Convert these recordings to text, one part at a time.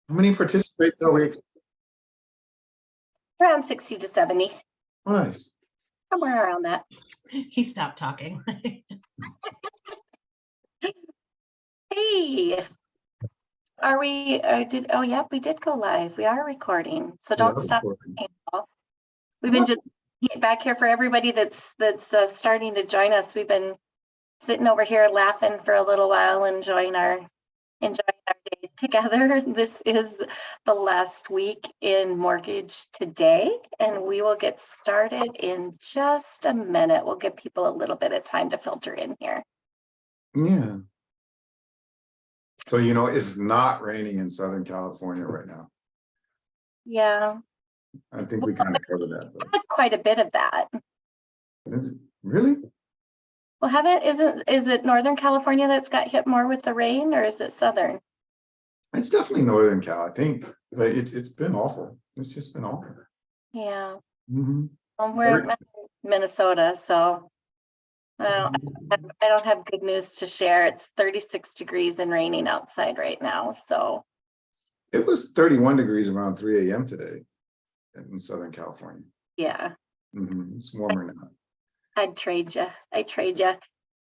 How many participants are we? Around 60 to 70, Oh, nice. somewhere around that. He stopped talking. Hey, are we, oh, yep, we did go live. We are recording, so Yeah, don't stop. recording. Campbell. We've been just back here for everybody that's starting to join us. We've been sitting over here laughing for a little while, enjoying our day together. This is the last week in Mortgage Today, and we will get started in just a minute. We'll give people a little bit of time to filter in here. Yeah. So, it's not raining in Southern California right now. Yeah, I think we kind of covered that. we had quite a bit of that. Really? Well, is it Northern California that's got hit more with the rain, or is it Southern? It's definitely Northern Cal, I think, but it's been awful. It's just been awful. Yeah. Mm-hmm. Well, we're in Minnesota, so I don't have good news to share. It's 36 degrees and raining outside right now. So It was 31 degrees around 3 a.m. today in Southern California. yeah, It's warmer now. I'd trade you.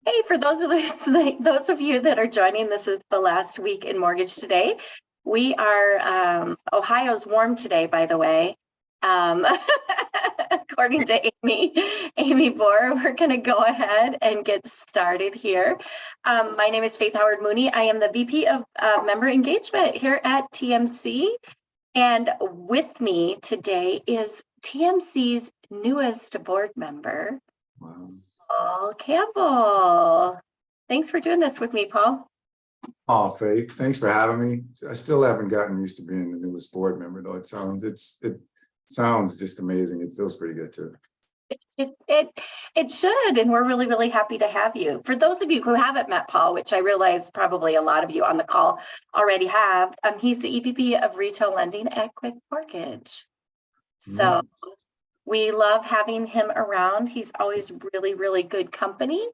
Hey, for those of you that are joining, this is the last week in Mortgage Today. We are Ohio's warm today, by the way. According to Amy Bohr, we're going to go ahead and get started here. My name is Faith Howard Mooney. I am the VP of Member Engagement here at TMC. And with me today is TMC's newest board member, Wow. Paul Campbell. Thanks for doing this with me, Paul. Oh, Faith, thanks for having me. I still haven't gotten used to being the newest board member, though. It sounds just amazing. It feels pretty good too. It should, and we're really, really happy to have you. For those of you who haven't met Paul, which I realize probably a lot of you on the call already have, he's the EVP of Retail Lending at Quick Mortgage. So we love having him around. He's always really, really good company.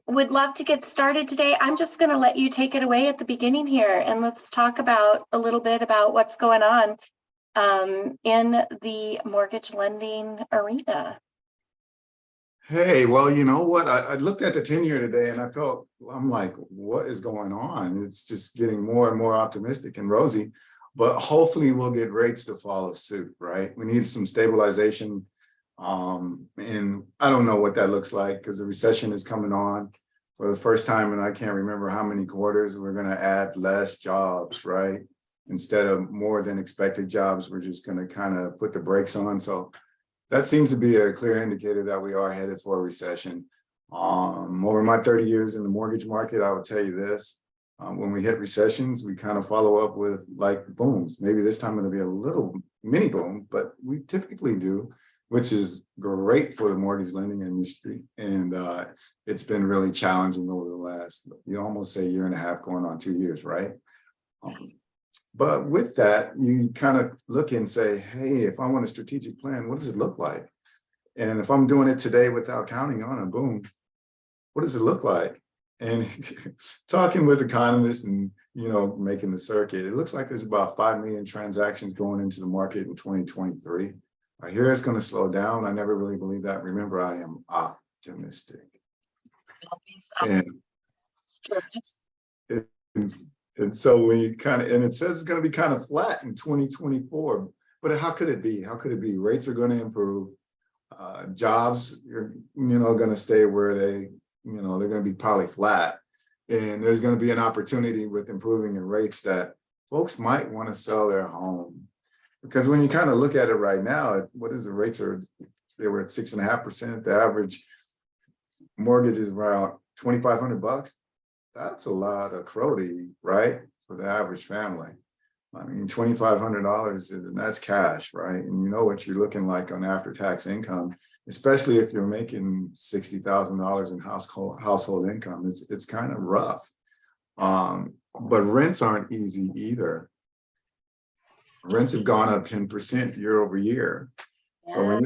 Would love to get started today. I'm just going to let you take it away at the beginning here, and let's talk about a little bit about what's going on in the mortgage lending arena. Hey, well, you know what? I looked at the 10-year today and I'm like, what is going on? It's just getting more and more optimistic and rosy, but hopefully we'll get rates to follow suit, right? We need some stabilization. And I don't know what that looks like because the recession is coming on for the first time. And I can't remember how many quarters we're going to add less jobs, right? Instead of more than expected jobs, we're just going to kind of put the brakes on. So that seems to be a clear indicator that we are headed for a recession. Over my 30 years in the mortgage market, I would tell you this, when we hit recessions, we kind of follow up with like booms. Maybe this time it'll be a little mini boom, but we typically do, which is great for the mortgage lending industry. And it's been really challenging over the last, you almost say year and a half going on 2 years, right? But with that, you kind of look and say, hey, if I want a strategic plan, what does it look like? And if I'm doing it today without counting on a boom, what does it look like? And talking with economists and, making the circuit, it looks like there's about 5 million transactions going into the market in 2023. I hear it's going to slow down. I never really believe that. Remember, I am optimistic. And so when you and it says it's going to be kind of flat in 2024, but how could it be? How could it be? Rates are going to improve. Jobs are, going to stay where they're going to be probably flat. And there's going to be an opportunity with improving in rates that folks might want to sell their home. Because when you kind of look at it right now, what is the rates are? They were at 6.5%. The average mortgage is around $2,500. That's a lot of crowdy, right? For the average family. I mean, $2,500 that's cash, right? And you know what you're looking like on after-tax income, especially if you're making $60,000 in household income. It's kind of rough. But rents aren't easy either. Rents have gone up 10% year over year. Yeah. So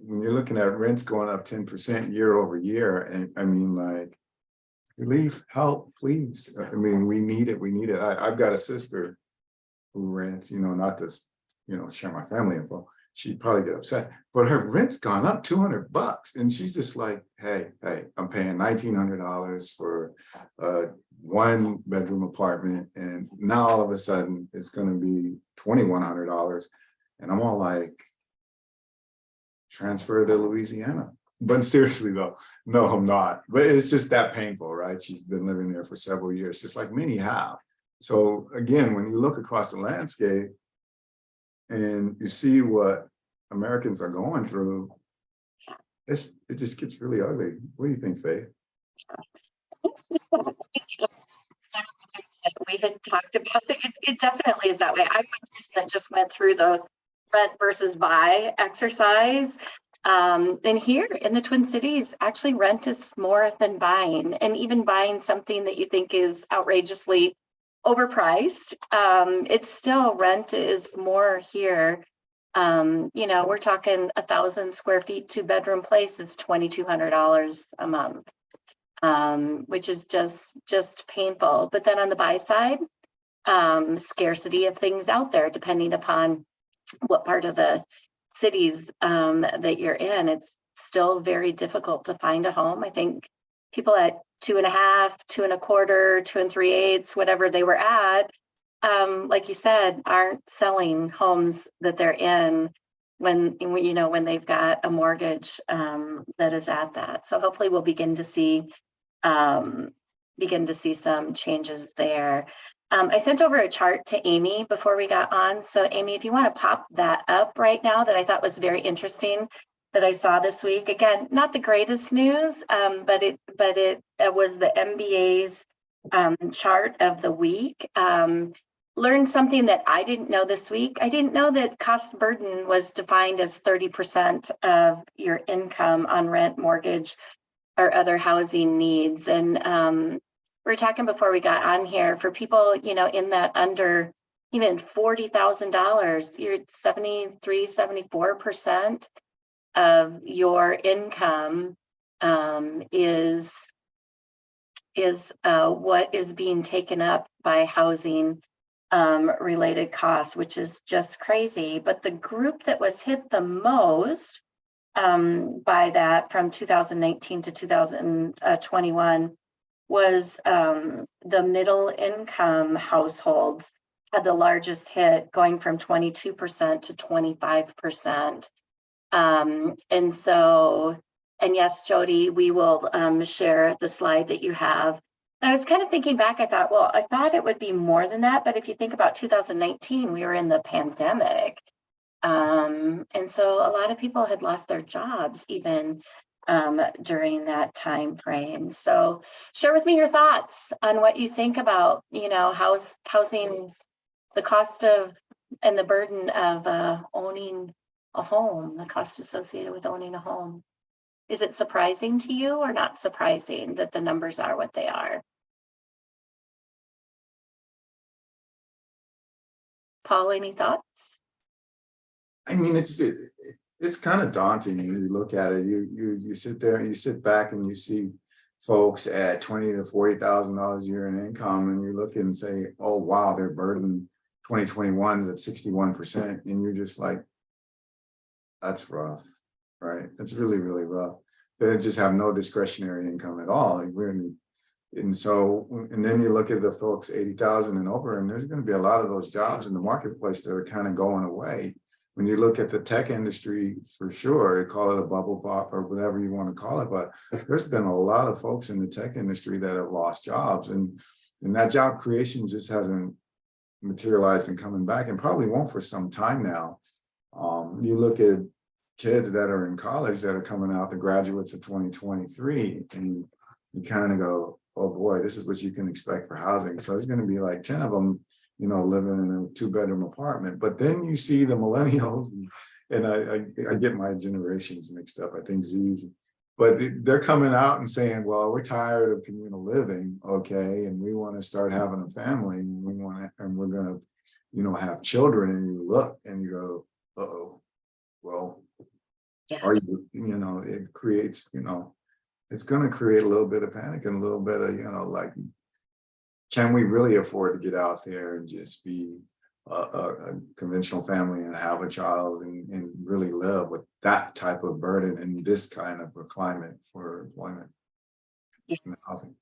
when you're looking at rents going up 10% year over year, and I mean, like, relief, help, please. I mean, we need it. I've got a sister who rents, not to, share my family info, she'd probably get upset, but her rent's gone up $200. And she's just like, hey, I'm paying $1,900 for a 1-bedroom apartment. And now all of a sudden it's going to be $2,100. And I'm all like, transfer to Louisiana. But seriously though, no, I'm not. But it's just that painful, right? She's been living there for several years, just like many have. So again, when you look across the landscape and you see what Americans are going through, it just gets really ugly. What do you think, Faith? We had talked about it definitely is that way. I'm a person that just went through the rent versus buy exercise. And here in the Twin Cities, actually rent is more than buying, and even buying something that you think is outrageously overpriced. It's still, rent is more here. We're talking 1,000 square feet, 2-bedroom place is $2,200 a month, which is just painful. But then on the buy side, scarcity of things out there, depending upon what part of the cities that you're in, it's still very difficult to find a home. I think people at 2.5, 2.25, 2 3/8, whatever they were at, like you said, aren't selling homes that they're in when they've got a mortgage that is at that. So hopefully we'll begin to see some changes there. I sent over a chart to Amy before we got on. So Amy, if you want to pop that up right now, that I thought was very interesting that I saw this week. Again, not the greatest news, but it was the MBA's chart of the week. Learned something that I didn't know this week. I didn't know that cost burden was defined as 30% of your income on rent, mortgage, or other housing needs. And we were talking before we got on here, for people, in that under even $40,000, you're at 73, 74% of your income is what is being taken up by housing related costs, which is just crazy. But the group that was hit the most by that from 2019 to 2021 was the middle income households had the largest hit, going from 22% to 25%. And yes, Jody, we will share the slide that you have. And I was kind of thinking back, I thought it would be more than that, but if you think about 2019, we were in the pandemic. And so a lot of people had lost their jobs even during that time frame. So share with me your thoughts on what you think about, housing, the cost of and the burden of owning a home, the cost associated with owning a home. Is it surprising to you or not surprising that the numbers are what they are? Paul, any thoughts? I mean, it's kind of daunting when you look at it. You sit there and you sit back and you see folks at $20,000 to $40,000 a year in income, and you look and say, oh wow, their burden 2021 is at 61%, and you're just like, that's rough, right? That's really, really rough. They just have no discretionary income at all. And then you look at the folks 80,000 and over, and there's going to be a lot of those jobs in the marketplace that are kind of going away. When you look at the tech industry, for sure, call it a bubble pop or whatever you want to call it, but there's been a lot of folks in the tech industry that have lost jobs, and that job creation just hasn't materialized and coming back, and probably won't for some time now. You look at kids that are in college that are coming out, the graduates of 2023, and you kind of go, oh boy, this is what you can expect for housing. So there's going to be like 10 of them, living in a 2-bedroom apartment. But then you see the millennials, and I get my generations mixed up, I think Z's, but they're coming out and saying, well, we're tired of communal living, okay, and we want to start having a family, and we're going to, have children. And you look and you go, uh-oh, well, Yeah. are you, it creates, it's going to create a little bit of panic and a little bit of, like, can we really afford to get out there and just be a conventional family and have a child and really live with that type of burden in this kind of a climate for employment and housing.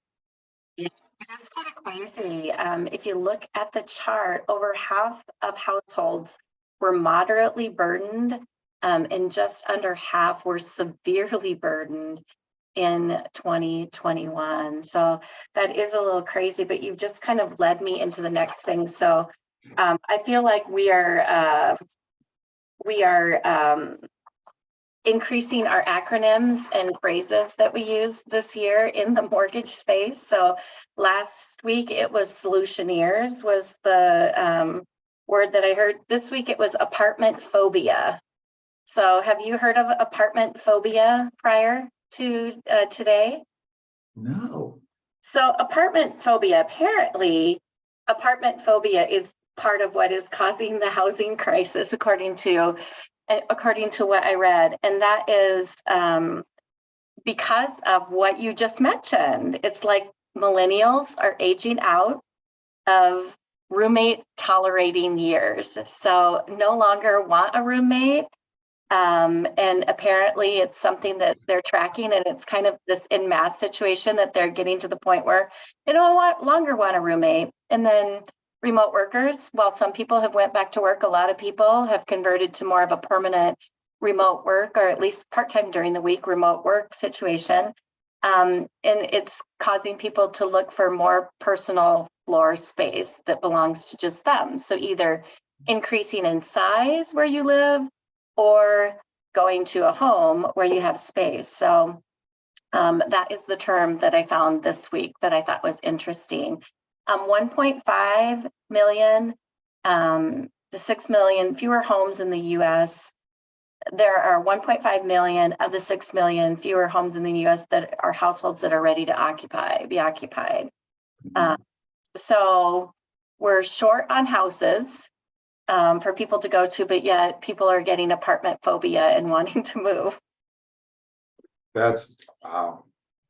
Yeah, it is kind of crazy. If you look at the chart, over half of households were moderately burdened, and just under half were severely burdened in 2021. So that is a little crazy, but you've just kind of led me into the next thing. So I feel like we are increasing our acronyms and phrases that we use this year in the mortgage space. So last week it was solutioneers was the word that I heard. This week it was apartment phobia. So have you heard of apartment phobia prior to today? No. So apartment phobia, apparently apartment phobia is part of what is causing the housing crisis, according to what I read. And that is because of what you just mentioned. It's like millennials are aging out of roommate tolerating years. So no longer want a roommate. And apparently it's something that they're tracking, and it's kind of this in mass situation that they're getting to the point where they don't longer want a roommate. And then remote workers, while some people have went back to work, a lot of people have converted to more of a permanent remote work, or at least part-time during the week remote work situation. And it's causing people to look for more personal floor space that belongs to just them. So either increasing in size where you live, or going to a home where you have space. So that is the term that I found this week that I thought was interesting. 1.5 million to 6 million fewer homes in the US. There are 1.5 million of the 6 million fewer homes in the US that are households that are ready to be occupied. So we're short on houses for people to go to, but yet people are getting apartment phobia and wanting to move. That's wow.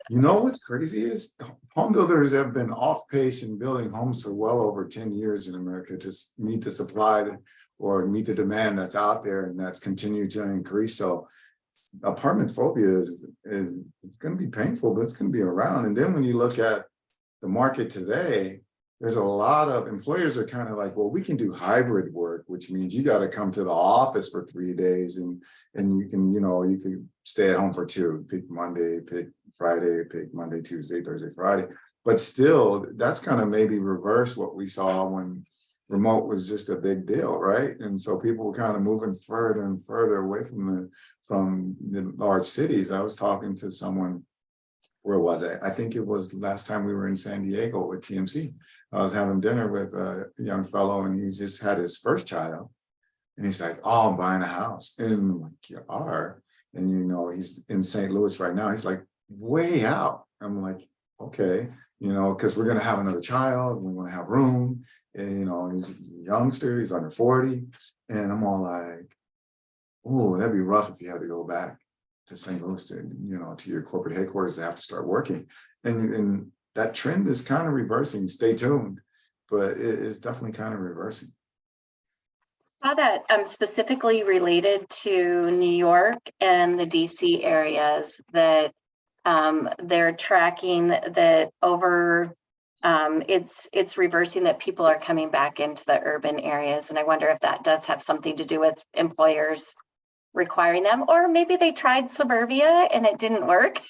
You know what's crazy is home builders have been off pace in building homes for well over 10 years in America to meet the supply or meet the demand that's out there, and that's continued to increase. So apartment phobia is it's going to be painful, but it's going to be around. And then when you look at the market today, there's a lot of employers are kind of like, well, we can do hybrid work, which means you got to come to the office for 3 days and you can, you can stay at home for 2, pick Monday, pick Friday, pick Monday, Tuesday, Thursday, Friday. But still, that's kind of maybe reverse what we saw when remote was just a big deal, right? And so people were kind of moving further and further away from the large cities. I was talking to someone, where was I? I think it was last time we were in San Diego with TMC. I was having dinner with a young fellow, and he just had his first child. And he's like, oh, I'm buying a house. And I'm like, you are? And, he's in St. Louis right now. He's like, way out. I'm like, okay, because we're going to have another child. We want to have room. And, he's a youngster. He's under 40. And I'm all like, oh, that'd be rough if you had to go back to St. Louis to your corporate headquarters to have to start working. And that trend is kind of reversing. Stay tuned, but it is definitely kind of reversing. I saw that specifically related to New York and the DC areas that they're tracking that over it's reversing, that people are coming back into the urban areas. And I wonder if that does have something to do with employers requiring them, or maybe they tried suburbia and it didn't work.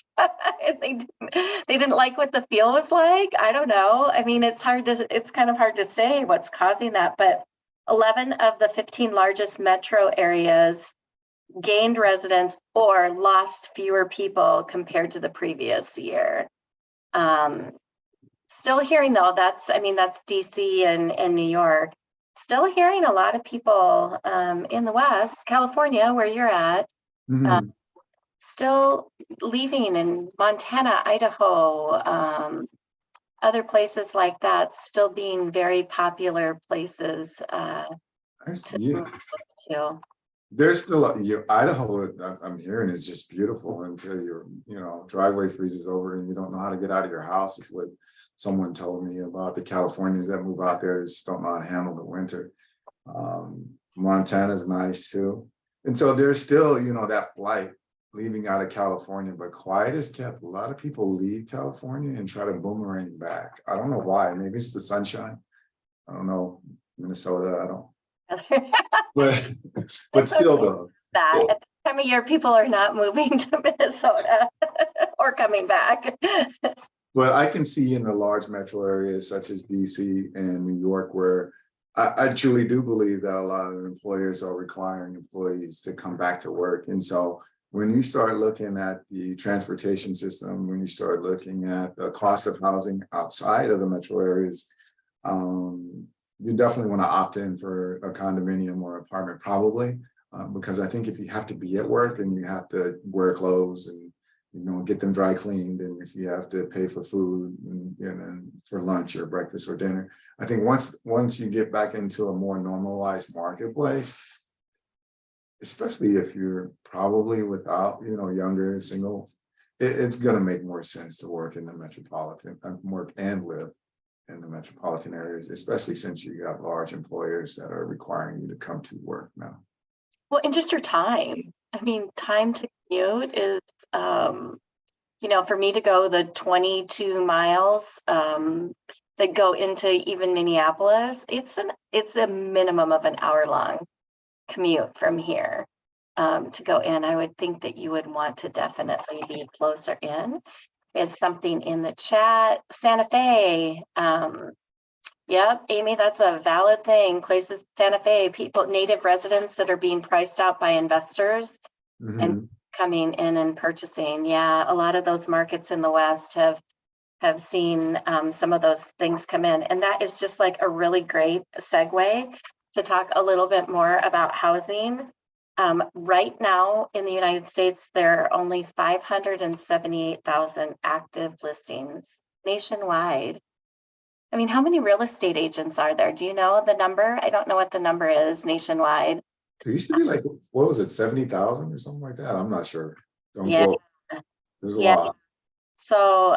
they didn't like what the feel was like. I don't know. I mean, it's kind of hard to say what's causing that, but 11 of the 15 largest metro areas gained residents or lost fewer people compared to the previous year. Still hearing though, that's DC and New York. Still hearing a lot of people in the West, California, where you're at, still leaving in Montana, Idaho, other places like that, still being very popular places to move to. There's still Idaho, I'm hearing, is just beautiful until your driveway freezes over and you don't know how to get out of your house. Is what someone told me about. The Californians that move out there just don't know how to handle the winter. Montana's nice too. And so there's still, that flight leaving out of California, but quiet is kept. A lot of people leave California and try to boomerang back. I don't know why. Maybe it's the sunshine. I don't know. Minnesota, I don't. But still though. That at the time of year, people are not moving to Minnesota or coming back. But I can see in the large metro areas such as DC and New York, where I truly do believe that a lot of employers are requiring employees to come back to work. And so when you start looking at the transportation system, when you start looking at the cost of housing outside of the metro areas, you definitely want to opt in for a condominium or apartment, probably, because I think if you have to be at work and you have to wear clothes and get them dry cleaned, and if you have to pay for food and for lunch or breakfast or dinner, I think once you get back into a more normalized marketplace, especially if you're probably without, younger, single, it's going to make more sense to work in the metropolitan, work and live in the metropolitan areas, especially since you got large employers that are requiring you to come to work now. Well, and just your time. I mean, time to commute is, for me to go the 22 miles that go into even Minneapolis, it's a minimum of an hour long commute from here to go in. I would think that you would want to definitely be closer in. We had something in the chat, Santa Fe. Yep, Amy, that's a valid thing. Places, Santa Fe, people, native residents that are being priced out by investors and coming in and purchasing. Yeah, a lot of those markets in the West have seen some of those things come in. And that is just like a really great segue to talk a little bit more about housing. Right now in the United States, there are only 578,000 active listings nationwide. I mean, how many real estate agents are there? Do you know the number? I don't know what the number is nationwide. There used to be like, what was it, 70,000 or something like that? I'm not sure. Don't Yeah. quote. There's a lot. So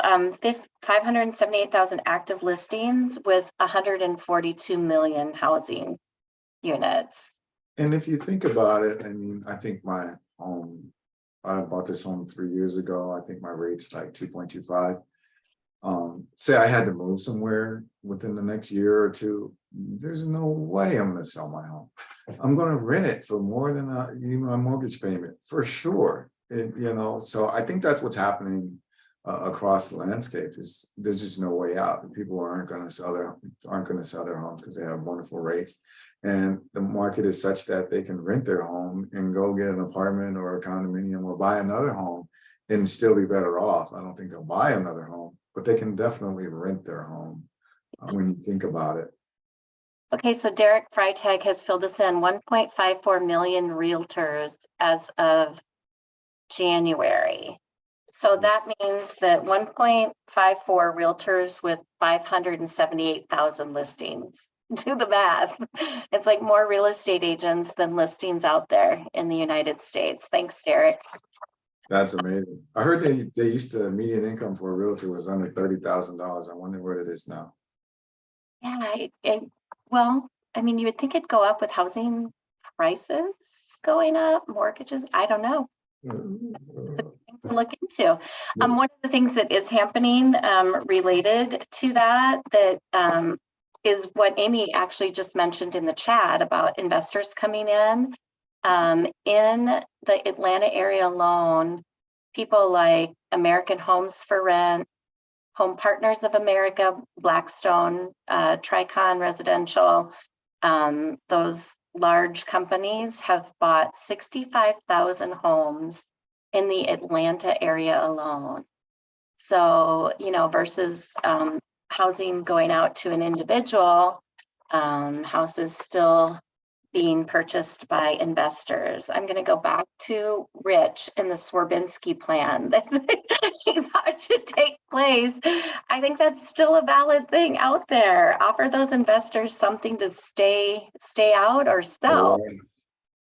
578,000 active listings with 142 million housing units. And if you think about it, I mean, I think my home, I bought this home 3 years ago. I think my rate's like 2.25. Say I had to move somewhere within the next year or two, there's no way I'm going to sell my home. I'm going to rent it for more than my mortgage payment for sure. So I think that's what's happening across the landscape. Is there's just no way out. People aren't going to sell their homes because they have wonderful rates, and the market is such that they can rent their home and go get an apartment or a condominium or buy another home and still be better off. I don't think they'll buy another home, but they can definitely rent their home when you think about it. Okay, so Derek Freitag has filled us in. 1.54 million realtors as of January. So that means that 1.54 realtors with 578,000 listings. Do the math. It's like more real estate agents than listings out there in the United States. Thanks, Derek. That's amazing. I heard they used to, median income for a realtor was under $30,000. I wonder what it is now. Yeah, well, I mean, you would think it'd go up with housing prices going up, mortgages. I don't know. To look into. One of the things that is happening related to that is what Amy actually just mentioned in the chat about investors coming in. In the Atlanta area alone, people like American Homes for Rent, Home Partners of America, Blackstone, Tricon Residential, those large companies have bought 65,000 homes in the Atlanta area alone. So, versus housing going out to an individual, houses still being purchased by investors. I'm going to go back to Rich and the Swerbinsky plan that he thought should take place. I think that's still a valid thing out there. Offer those investors something to stay out or sell. Oh,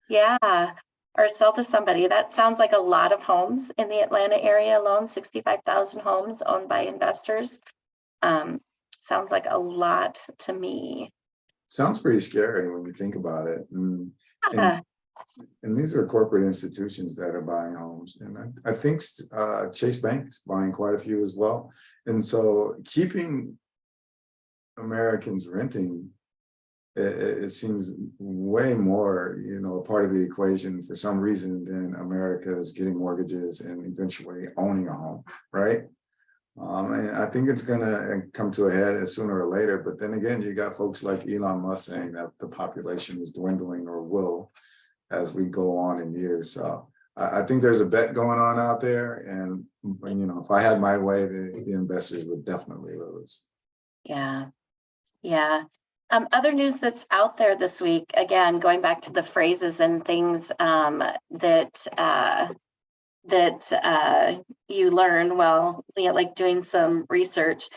yeah, or sell to somebody. That sounds like a lot of homes in the Atlanta area alone. 65,000 homes owned by investors. Sounds like a lot to me. Sounds pretty scary when you think about it. Yeah. And these are corporate institutions that are buying homes. And I think Chase Bank is buying quite a few as well. And so keeping Americans renting, it seems way more, a part of the equation for some reason than America is getting mortgages and eventually owning a home, right? And I think it's going to come to a head sooner or later. But then again, you got folks like Elon Musk saying that the population is dwindling or will as we go on in years. So I think there's a bet going on out there. And, if I had my way, the investors would definitely lose. Yeah. Yeah. Other news that's out there this week, again, going back to the phrases and things that you learn while like doing some research.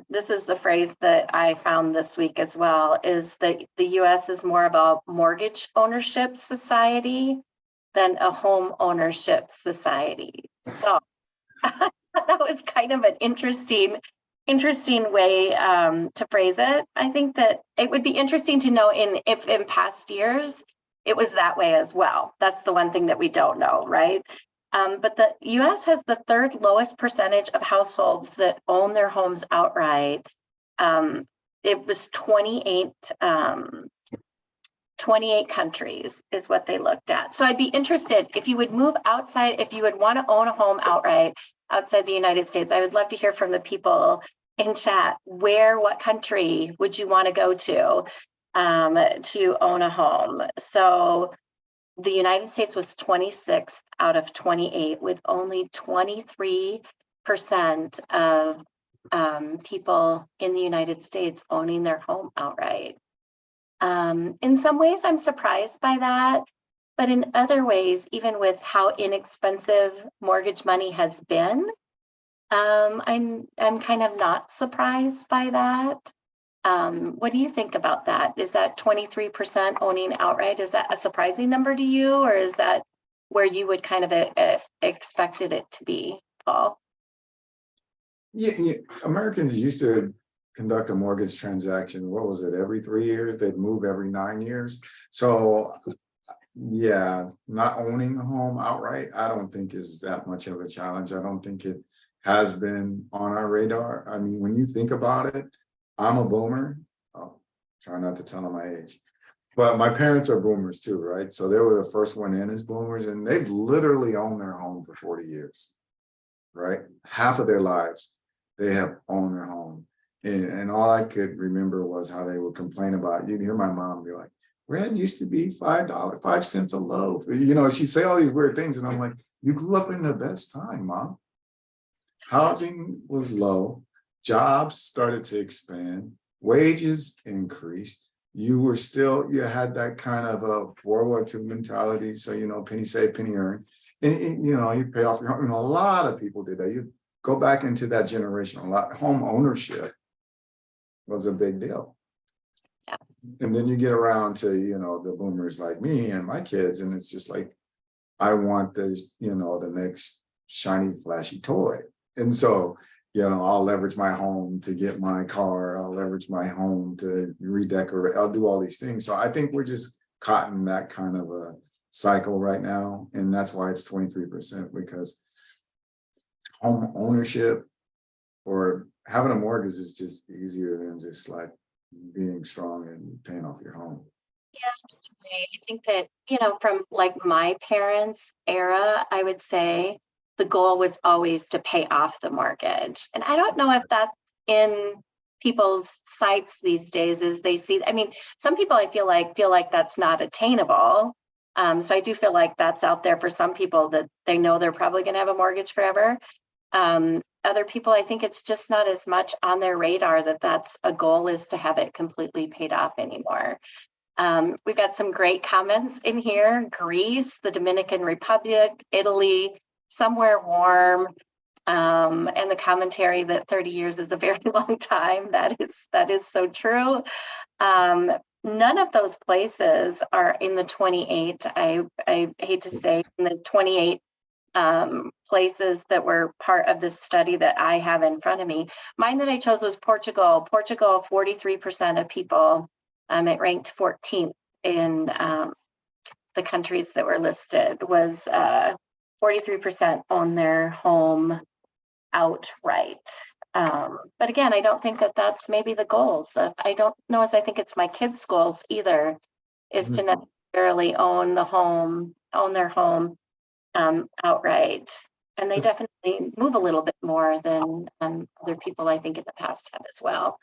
This is the phrase that I found this week as well, is that the US is more of a mortgage ownership society than a home ownership society. So that was kind of an interesting way to phrase it. I think that it would be interesting to know if in past years it was that way as well. That's the one thing that we don't know, right? But the US has the third lowest percentage of households that own their homes outright. It was 28 countries is what they looked at. So I'd be interested if you would move outside, if you would want to own a home outright outside the United States. I would love to hear from the people in chat. What country would you want to go to own a home? So the United States was 26th out of 28, with only 23% of people in the United States owning their home outright. In some ways, I'm surprised by that, but in other ways, even with how inexpensive mortgage money has been, I'm kind of not surprised by that. What do you think about that? Is that 23% owning outright? Is that a surprising number to you, or is that where you would kind of expected it to be, Paul? Yeah, Americans used to conduct a mortgage transaction. What was it? Every 3 years? They'd move every 9 years. So yeah, not owning a home outright, I don't think is that much of a challenge. I don't think it has been on our radar. I mean, when you think about it, I'm a boomer. I'll try not to tell them my age, but my parents are boomers too, right? So they were the first one in as boomers, and they've literally owned their home for 40 years, right? Half of their lives, they have owned their home. And all I could remember was how they would complain about, you'd hear my mom be like, rent used to be $5, 5 cents a loaf. She'd say all these weird things. And I'm like, you grew up in the best time, Mom. Housing was low. Jobs started to expand. Wages increased. You had that kind of a World War II mentality. So, penny saved, penny earned. And you pay off your home. And a lot of people did that. You go back into that generation, home ownership was a big deal. Yeah. And then you get around to, the boomers like me and my kids, and it's just like, I want this, the next shiny, flashy toy. And so, I'll leverage my home to get my car. I'll leverage my home to redecorate. I'll do all these things. So I think we're just caught in that kind of a cycle right now. And that's why it's 23%, because home ownership or having a mortgage is just easier than just like being strong and paying off your home. Yeah, I think that, from like my parents' era, I would say the goal was always to pay off the mortgage. And I don't know if that's in people's sights these days as they see. I mean, some people I feel like that's not attainable. So I do feel like that's out there for some people, that they know they're probably going to have a mortgage forever. Other people, I think it's just not as much on their radar that that's a goal, is to have it completely paid off anymore. We've got some great comments in here. Greece, the Dominican Republic, Italy, somewhere warm, and the commentary that 30 years is a very long time. That is so true. None of those places are in the 28. I hate to say, in the 28 places that were part of this study that I have in front of me. Mine that I chose was Portugal. Portugal, 43% of people It ranked 14th in the countries that were listed. Was 43% own their home outright. But again, I don't think that that's maybe the goals. I don't know as I think it's my kids' goals either, is to necessarily own their home outright. And they definitely move a little bit more than other people I think in the past have as well.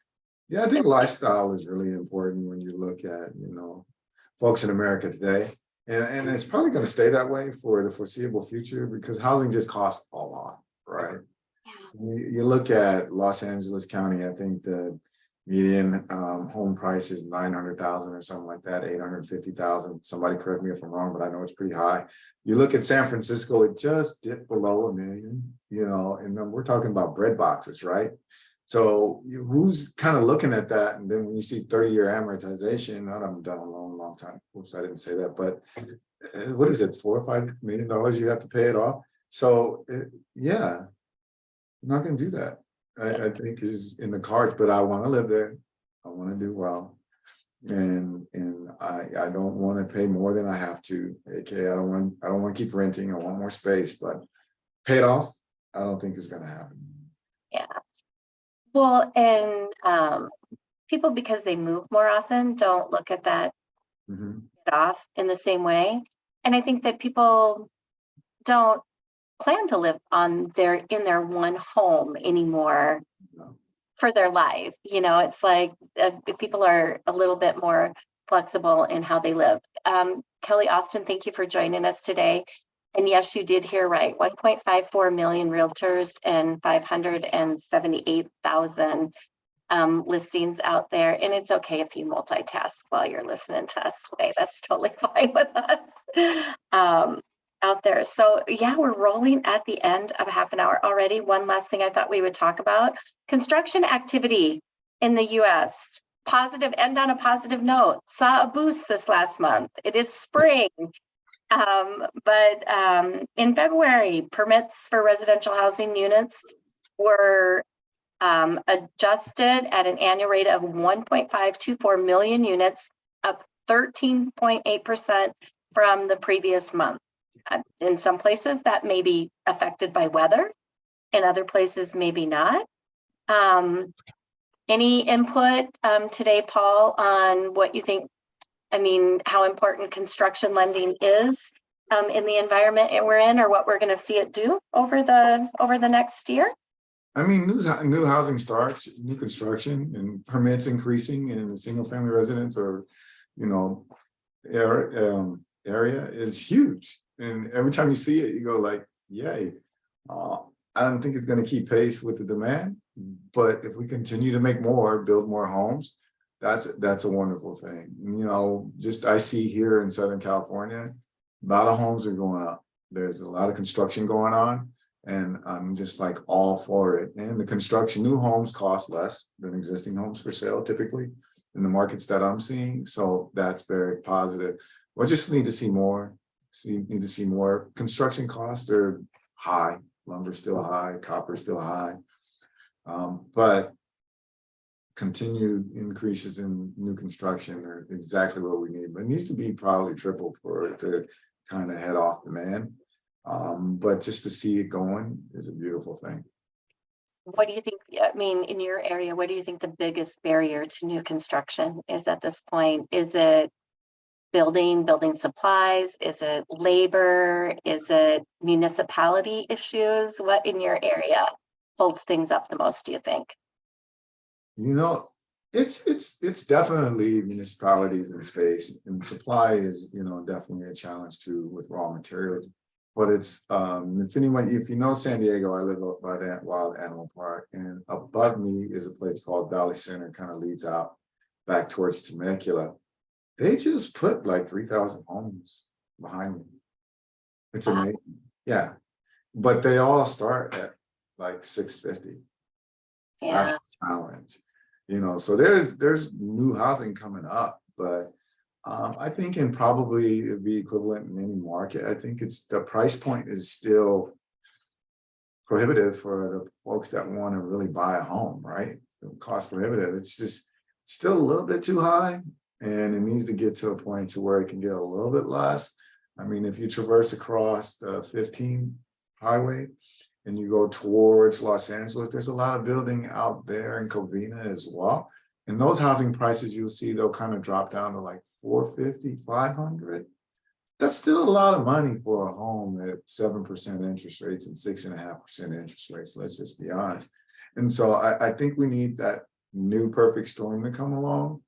Yeah, I think lifestyle is really important when you look at, folks in America today. And it's probably going to stay that way for the foreseeable future because housing just costs a lot, right? You look at Los Angeles County, I think the median home price is 900,000 or something like that, 850,000. Somebody correct me if I'm wrong, but I know it's pretty high. You look at San Francisco, it just dipped below $1 million, and then we're talking about bread boxes, right? So who's kind of looking at that? And then when you see 30-year amortization, I haven't done a loan in a long time. Oops, I didn't say that, but what is it, $4 or $5 million you have to pay it off? So yeah, I'm not going to do that. I think is in the cards, but I want to live there. I want to do well. And I don't want to pay more than I have to. Okay, I don't want to keep renting. I want more space, but pay it off, I don't think is going to happen. Yeah. Well, and people, because they move more often, don't look at that off in the same way. And I think that people don't plan to live in their one home anymore for their life. It's like people are a little bit more flexible in how they live. Kelly Austin, thank you for joining us today. And yes, you did hear right, 1.54 million realtors and 578,000 listings out there. And it's okay if you multitask while you're listening to us today. That's totally fine with us out there. So yeah, we're rolling at the end of a half an hour already. One last thing I thought we would talk about, construction activity in the US. End on a positive note. Saw a boost this last month. It is spring. But in February, permits for residential housing units were adjusted at an annual rate of 1.524 million units, up 13.8% from the previous month. In some places that may be affected by weather, in other places maybe not. Any input today, Paul, on what you think? How important construction lending is in the environment we're in, or what we're going to see it do over the next year? New housing starts, new construction, and permits increasing in the single family residence or, area is huge. And every time you see it, you go like, yay. I don't think it's going to keep pace with the demand, but if we continue to make more, build more homes, that's a wonderful thing. I see here in Southern California, a lot of homes are going up. There's a lot of construction going on, and I'm just like all for it. And the construction, new homes cost less than existing homes for sale, typically in the markets that I'm seeing. So that's very positive. We just need to see more. Need to see more. Construction costs are high. Lumber's still high. Copper's still high. But continued increases in new construction are exactly what we need, but it needs to be probably triple for it to kind of head off demand. But just to see it going is a beautiful thing. What do you think? In your area, what do you think the biggest barrier to new construction is at this point? Is it building supplies? Is it labor? Is it municipality issues? What in your area holds things up the most, do you think? It's definitely municipalities in space, and supply is definitely a challenge too with raw materials. But it's if you know San Diego, I live up by that Wild Animal Park, and above me is a place called Valley Center, kind of leads out back towards Temecula. They just put like 3,000 homes behind me. It's amazing. Yeah, but they all start at like 650. Yeah. That's a challenge. So there's new housing coming up, but I think probably it'd be equivalent in any market. I think the price point is still prohibitive for the folks that want to really buy a home, right? Cost prohibitive. It's just still a little bit too high. and it needs to get to a point to where it can get a little bit less. I mean, if you traverse across the 15 highway and you go towards Los Angeles, there's a lot of building out there in Covina as well. And those housing prices, you'll see they'll kind of drop down to like 450, 500. That's still a lot of money for a home at 7% interest rates and 6.5% interest rates. Let's just be honest. And so I think we need that new perfect storm to come along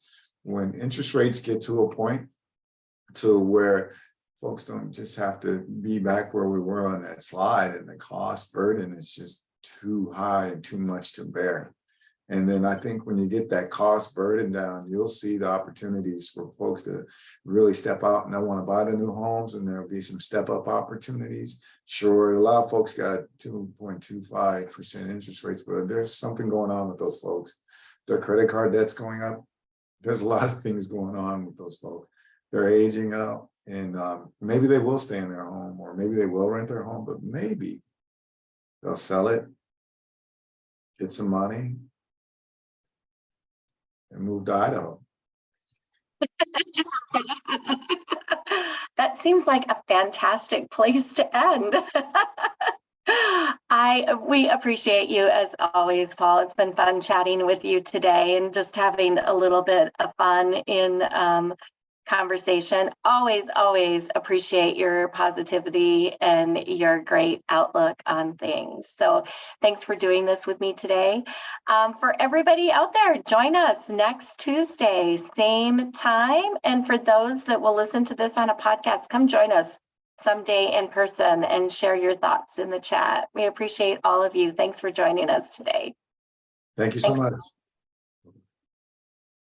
when interest rates get to a point to where folks don't just have to be back where we were on that slide, and the cost burden is just too high and too much to bear. And then I think when you get that cost burden down, you'll see the opportunities for folks to really step out and they'll want to buy the new homes, and there'll be some step up opportunities. Sure, a lot of folks got 2.25% interest rates, but there's something going on with those folks. Their credit card debt's going up. There's a lot of things going on with those folks. They're aging out, and maybe they will stay in their home, or maybe they will rent their home, but maybe they'll sell it, get some money, and move to Idaho. That seems like a fantastic place to end. We appreciate you as always, Paul. It's been fun chatting with you today and just having a little bit of fun in conversation. Always appreciate your positivity and your great outlook on things. So thanks for doing this with me today. For everybody out there, join us next Tuesday, same time. And for those that will listen to this on a podcast, come join us someday in person and share your thoughts in the chat. We appreciate all of you. Thanks for joining us today. Thank you so much.